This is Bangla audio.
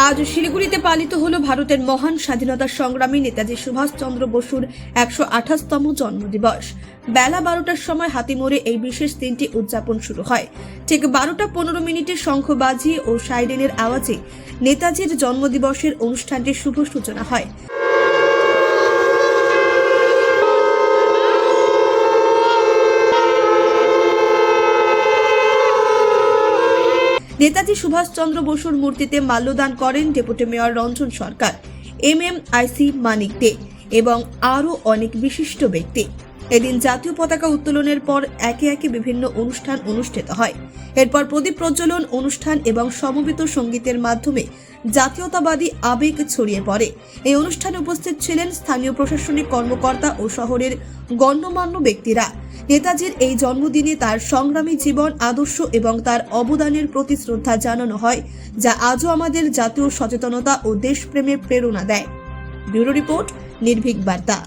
আজ শিলিগুড়িতে পালিত হলো ভারতের মহান স্বাধীনতা সংগ্রামী নেতাজি সুভাষচন্দ্র বসুর ১২৮তম জন্মদিবস। বেলা ১২টার সময় হাতিমোড়ে এই বিশেষ দিনটি উদযাপন শুরু হয়। ঠিক ১২টা ১৫ মিনিটে শঙ্খ বাজিয়ে ও সাইরেনের আওয়াজে নেতাজির জন্মদিবসের অনুষ্ঠানটির শুভ সূচনা হয়। নেতাজি সুভাষচন্দ্র বসুর মূর্তিতে মাল্যদান করেন ডেপুটি মেয়র রঞ্জন সরকার, MMIC মানিক দে এবং আরও অনেক বিশিষ্ট ব্যক্তি। এদিন জাতীয় পতাকা উত্তোলনের পর একে একে বিভিন্ন অনুষ্ঠান অনুষ্ঠিত হয়। এরপর প্রদীপ প্রজ্বলন অনুষ্ঠান এবং সমবেত সঙ্গীতের মাধ্যমে জাতীয়তাবাদী আবেগ ছড়িয়ে পড়ে। এই অনুষ্ঠানে উপস্থিত ছিলেন স্থানীয় প্রশাসনিক কর্মকর্তা ও শহরের গণ্যমান্য ব্যক্তিরা। নেতাজির এই জন্মদিনে তার সংগ্রামী জীবন, আদর্শ এবং তার অবদানের প্রতি শ্রদ্ধা জানানো হয়, যা আজও আমাদের জাতীয় সচেতনতা ও দেশপ্রেমে প্রেরণা দেয়। ব্যুরো রিপোর্ট, নির্ভীক বার্তা।